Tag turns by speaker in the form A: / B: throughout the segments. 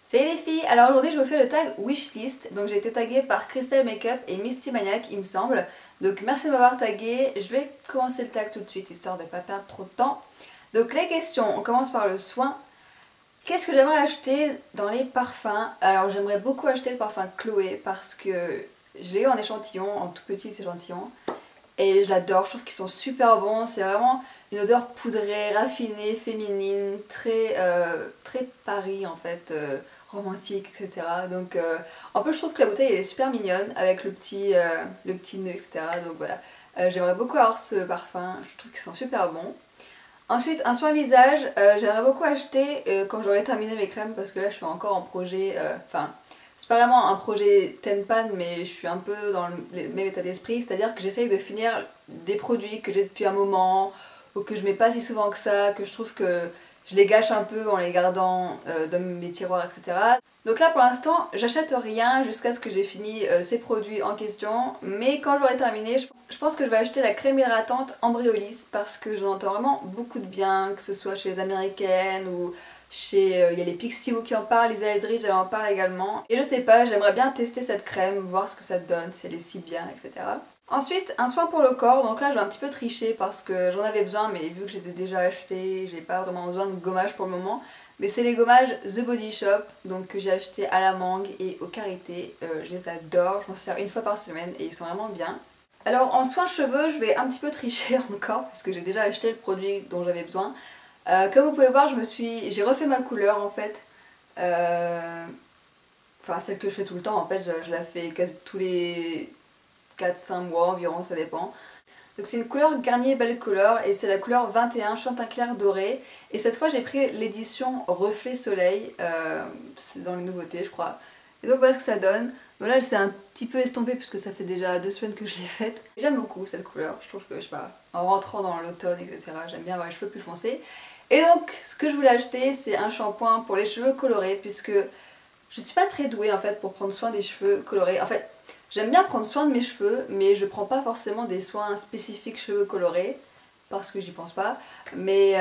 A: Salut les filles, alors aujourd'hui je vous fais le tag wishlist, donc j'ai été taguée par Crystal Makeup et Misty Maniac il me semble, donc merci de m'avoir taguée, je vais commencer le tag tout de suite histoire de ne pas perdre trop de temps. Donc les questions, on commence par le soin. Qu'est-ce que j'aimerais acheter dans les parfums? Alors j'aimerais beaucoup acheter le parfum Chloé parce que je l'ai eu en échantillon, en tout petit échantillon. Et je l'adore, je trouve qu'ils sont super bons, c'est vraiment une odeur poudrée, raffinée, féminine, très Paris en fait, romantique, etc. Donc en plus je trouve que la bouteille elle est super mignonne avec le petit nœud, etc. Donc voilà, j'aimerais beaucoup avoir ce parfum, je trouve qu'ils sont super bons. Ensuite, un soin visage, j'aimerais beaucoup acheter quand j'aurai terminé mes crèmes parce que là je suis encore en projet, enfin c'est pas vraiment un projet Tenpan mais je suis un peu dans le même état d'esprit, c'est-à-dire que j'essaye de finir des produits que j'ai depuis un moment ou que je mets pas si souvent que ça, que je trouve que je les gâche un peu en les gardant dans mes tiroirs, etc. Donc là pour l'instant j'achète rien jusqu'à ce que j'ai fini ces produits en question, mais quand j'aurai terminé je pense que je vais acheter la crème hydratante Embryolisse parce que j'en entends vraiment beaucoup de bien, que ce soit chez les américaines ou chez... il y a les Pixie Woo qui en parlent, Lisa Eldridge elle en parle également. Et je sais pas, j'aimerais bien tester cette crème, voir ce que ça donne, si elle est si bien, etc. Ensuite, un soin pour le corps, donc là je vais un petit peu tricher parce que j'en avais besoin mais vu que je les ai déjà achetés, j'ai pas vraiment besoin de gommage pour le moment. Mais c'est les gommages The Body Shop, donc que j'ai acheté à la mangue et au karité. Je les adore, je m'en sers une fois par semaine et ils sont vraiment bien. Alors en soins cheveux, je vais un petit peu tricher encore puisque j'ai déjà acheté le produit dont j'avais besoin. Comme vous pouvez voir, j'ai refait ma couleur en fait. Enfin celle que je fais tout le temps en fait, je la fais quasi tous les 4-5 mois environ, ça dépend. Donc c'est une couleur Garnier Belle Couleur et c'est la couleur 21 Chantin Clair Doré. Et cette fois j'ai pris l'édition Reflet Soleil, c'est dans les nouveautés je crois. Et donc voilà ce que ça donne. Donc là elle s'est un petit peu estompée puisque ça fait déjà 2 semaines que je l'ai faite. J'aime beaucoup cette couleur, je trouve que je sais pas, en rentrant dans l'automne etc. j'aime bien avoir les cheveux plus foncés. Et donc ce que je voulais acheter c'est un shampoing pour les cheveux colorés puisque je suis pas très douée en fait pour prendre soin des cheveux colorés. En fait j'aime bien prendre soin de mes cheveux, mais je prends pas forcément des soins spécifiques cheveux colorés, parce que j'y pense pas. Mais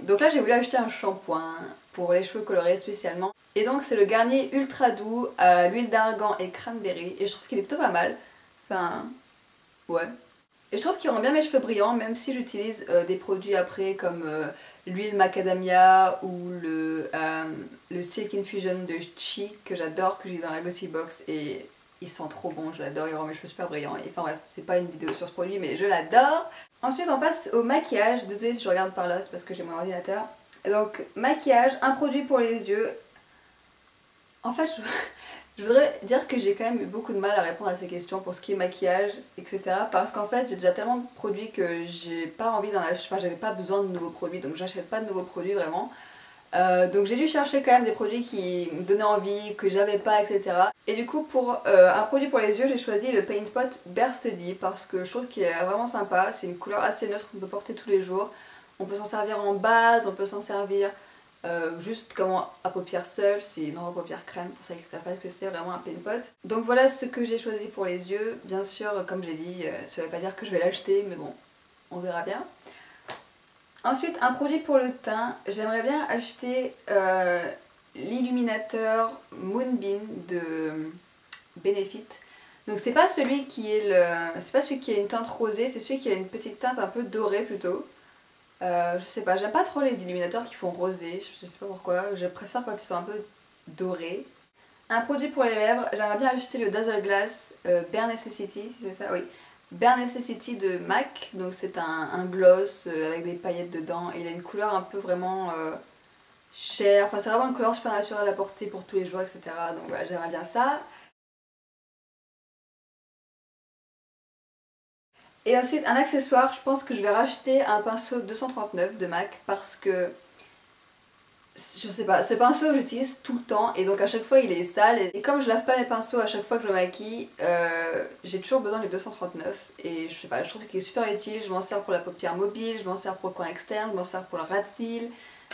A: donc là j'ai voulu acheter un shampoing pour les cheveux colorés spécialement. Et donc c'est le Garnier Ultra Doux à l'huile d'argan et cranberry, et je trouve qu'il est plutôt pas mal. Enfin, ouais. Et je trouve qu'il rend bien mes cheveux brillants, même si j'utilise des produits après comme l'huile macadamia ou le Silk Infusion de Chi, que j'adore, que j'ai dans la Glossy Box, et ils sont trop bons, je l'adore, ils rendent mes cheveux super brillants. Et enfin bref, c'est pas une vidéo sur ce produit, mais je l'adore. Ensuite on passe au maquillage, désolée si je regarde par là, c'est parce que j'ai mon ordinateur. Donc maquillage, un produit pour les yeux. En fait, je voudrais dire que j'ai quand même eu beaucoup de mal à répondre à ces questions pour ce qui est maquillage, etc. Parce qu'en fait, j'ai déjà tellement de produits que j'ai pas envie d'en acheter, enfin j'avais pas besoin de nouveaux produits, donc j'achète pas de nouveaux produits vraiment. Donc j'ai dû chercher quand même des produits qui me donnaient envie, que j'avais pas, etc. Et du coup pour un produit pour les yeux, j'ai choisi le Paint Pot Bare Study parce que je trouve qu'il est vraiment sympa. C'est une couleur assez neutre qu'on peut porter tous les jours. On peut s'en servir en base, on peut s'en servir juste comme à paupières seules, c'est une en paupières crème pour ceux qui ne savent pas ce que c'est vraiment un Paint Pot. Donc voilà ce que j'ai choisi pour les yeux. Bien sûr, comme j'ai dit, ça veut pas dire que je vais l'acheter, mais bon, on verra bien. Ensuite, un produit pour le teint, j'aimerais bien acheter l'illuminateur Moonbeam de Benefit. Donc c'est pas celui qui est c'est pas celui qui a une teinte rosée, c'est celui qui a une petite teinte un peu dorée plutôt. Je sais pas, j'aime pas trop les illuminateurs qui font rosé, je sais pas pourquoi, je préfère quand ils sont un peu dorés. Un produit pour les lèvres, j'aimerais bien acheter le Dazzle Glass Bare Necessity, si c'est ça, oui. Bare Necessity de MAC, donc c'est un gloss avec des paillettes dedans et il a une couleur un peu vraiment chère, enfin c'est vraiment une couleur super naturelle à porter pour tous les jours, etc. Donc voilà, j'aimerais bien ça. Et ensuite un accessoire, je pense que je vais racheter un pinceau 239 de MAC parce que je sais pas, ce pinceau j'utilise tout le temps et donc à chaque fois il est sale et comme je lave pas mes pinceaux à chaque fois que je me maquille, j'ai toujours besoin du 239 et je sais pas, je trouve qu'il est super utile, je m'en sers pour la paupière mobile, je m'en sers pour le coin externe, je m'en sers pour le ras de cils,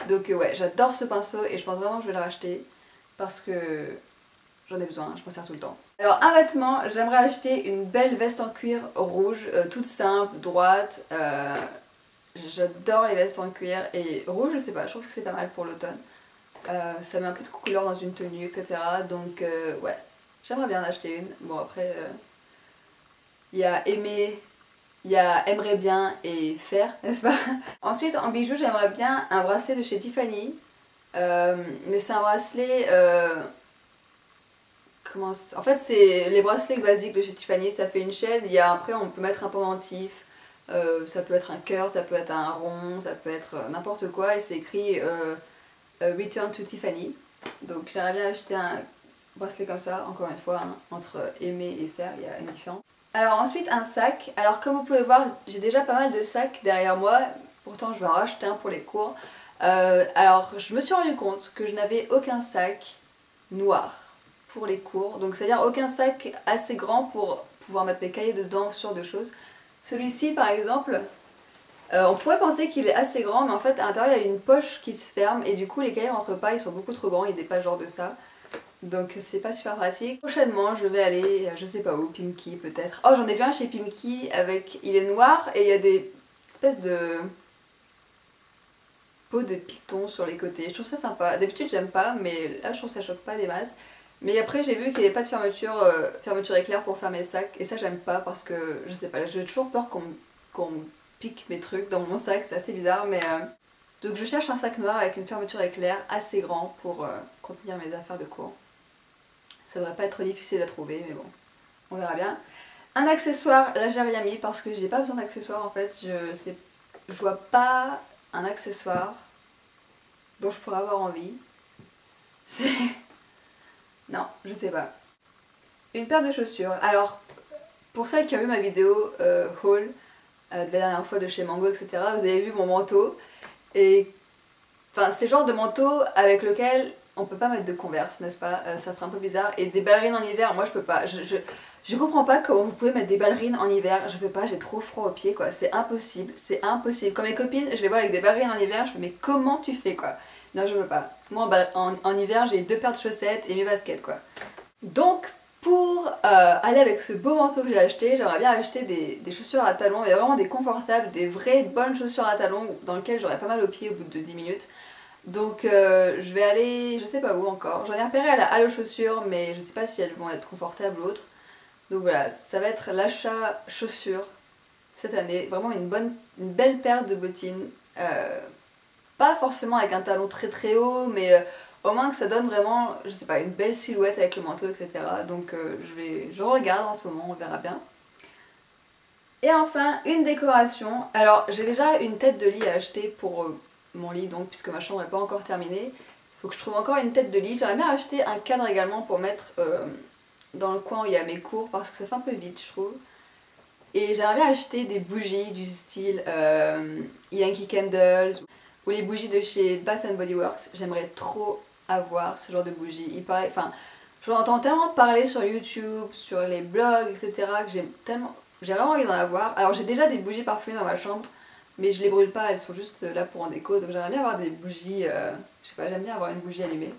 A: donc ouais j'adore ce pinceau et je pense vraiment que je vais le racheter parce que j'en ai besoin, je m'en sers tout le temps. Alors un vêtement, j'aimerais acheter une belle veste en cuir rouge, toute simple, droite, j'adore les vestes en cuir et rouge je sais pas, je trouve que c'est pas mal pour l'automne. Ça met un peu de couleur dans une tenue, etc. Donc ouais, j'aimerais bien en acheter une. Bon après, il y a aimer, il y a aimerait bien et faire, n'est-ce pas? Ensuite en bijoux j'aimerais bien un bracelet de chez Tiffany. Mais c'est un bracelet... En fait c'est les bracelets basiques de chez Tiffany, ça fait une chaîne, après on peut mettre un pendentif, ça peut être un cœur, ça peut être un rond, ça peut être n'importe quoi et c'est écrit Return to Tiffany. Donc j'aimerais bien acheter un bracelet comme ça, encore une fois, hein, entre aimer et faire, il y a une différence. Alors ensuite un sac, alors comme vous pouvez voir j'ai déjà pas mal de sacs derrière moi, pourtant je vais en racheter un pour les cours. Alors je me suis rendu compte que je n'avais aucun sac noir pour les cours, donc c'est à dire aucun sac assez grand pour pouvoir mettre mes cahiers dedans, ce genre de choses. Celui-ci par exemple, on pourrait penser qu'il est assez grand mais en fait à l'intérieur il y a une poche qui se ferme et du coup les cahiers rentrent pas, ils sont beaucoup trop grands, il y a des pages genre de ça. Donc c'est pas super pratique. Prochainement je vais aller, je sais pas où, Pimki peut-être. Oh j'en ai vu un chez Pimki avec, il est noir et il y a des espèces de peau de python sur les côtés. Je trouve ça sympa. D'habitude j'aime pas mais là je trouve que ça choque pas des masses. Mais après j'ai vu qu'il n'y avait pas de fermeture, fermeture éclair pour fermer les sacs et ça j'aime pas parce que je sais pas, j'ai toujours peur qu'on pique mes trucs dans mon sac, c'est assez bizarre mais... Donc je cherche un sac noir avec une fermeture éclair assez grand pour contenir mes affaires de cours. Ça devrait pas être trop difficile à trouver mais bon, on verra bien. Un accessoire, là j'ai rien mis parce que j'ai pas besoin d'accessoires en fait, je vois pas un accessoire dont je pourrais avoir envie. C'est... Non, je sais pas. Une paire de chaussures. Alors, pour celles qui ont vu ma vidéo haul de la dernière fois de chez Mango, etc., vous avez vu mon manteau. Et enfin, c'est le genre de manteau avec lequel on peut pas mettre de Converse, n'est-ce pas? Ça ferait un peu bizarre. Et des ballerines en hiver, moi je peux pas. Je comprends pas comment vous pouvez mettre des ballerines en hiver. Je peux pas, j'ai trop froid aux pieds quoi. C'est impossible, c'est impossible. Quand mes copines, je les vois avec des ballerines en hiver, je me dis mais comment tu fais quoi? Non, je veux pas. Moi en hiver, j'ai 2 paires de chaussettes et mes baskets quoi. Donc pour aller avec ce beau manteau que j'ai acheté, j'aimerais bien acheter des chaussures à talons. Il y a vraiment des confortables, des vraies bonnes chaussures à talons dans lesquelles j'aurais pas mal aux pieds au bout de 10 minutes. Donc je vais aller, je sais pas où encore. J'en ai repéré à la Halle aux chaussures, mais je sais pas si elles vont être confortables ou autres. Donc voilà, ça va être l'achat chaussures cette année. Vraiment une belle paire de bottines. Pas forcément avec un talon très très haut, mais au moins que ça donne vraiment, je sais pas, une belle silhouette avec le manteau, etc. Donc je regarde en ce moment, on verra bien. Et enfin, une décoration. Alors j'ai déjà une tête de lit à acheter pour mon lit, donc puisque ma chambre n'est pas encore terminée. Il faut que je trouve encore une tête de lit. J'aimerais bien acheter un cadre également pour mettre dans le coin où il y a mes cours parce que ça fait un peu vite je trouve. Et j'aimerais bien acheter des bougies du style Yankee Candles ou les bougies de chez Bath Body Works. J'aimerais trop avoir ce genre de bougies. Il paraît, enfin, j'en entends tellement parler sur YouTube, sur les blogs, etc. que j'ai vraiment envie d'en avoir. Alors j'ai déjà des bougies parfumées dans ma chambre, mais je les brûle pas, elles sont juste là pour en déco. Donc j'aimerais bien avoir des bougies, je sais pas, j'aime bien avoir une bougie allumée.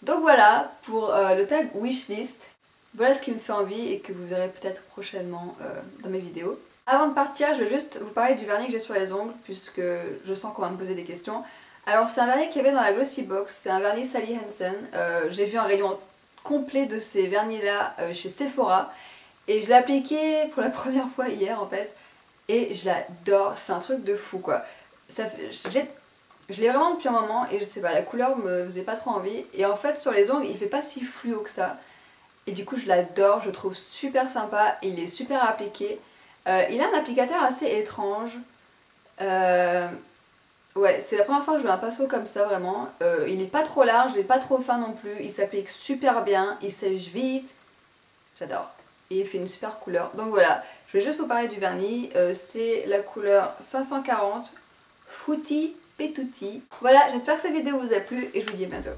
A: Donc voilà pour le tag wishlist. Voilà ce qui me fait envie et que vous verrez peut-être prochainement dans mes vidéos. Avant de partir, je vais juste vous parler du vernis que j'ai sur les ongles puisque je sens qu'on va me poser des questions. Alors c'est un vernis qu'il y avait dans la Glossy Box, c'est un vernis Sally Hansen. J'ai vu un rayon complet de ces vernis là chez Sephora et je l'ai appliqué pour la première fois hier en fait et je l'adore, c'est un truc de fou quoi. Je l'ai vraiment depuis un moment et je sais pas, la couleur me faisait pas trop envie et en fait sur les ongles il fait pas si fluo que ça et du coup je l'adore, je le trouve super sympa, il est super appliqué. Il a un applicateur assez étrange. Ouais, c'est la première fois que je veux un pinceau comme ça vraiment. Il n'est pas trop large, il n'est pas trop fin non plus, il s'applique super bien, il sèche vite. J'adore. Et il fait une super couleur. Donc voilà, je vais juste vous parler du vernis. C'est la couleur 540 Fruity Petouti. Voilà, j'espère que cette vidéo vous a plu et je vous dis à bientôt.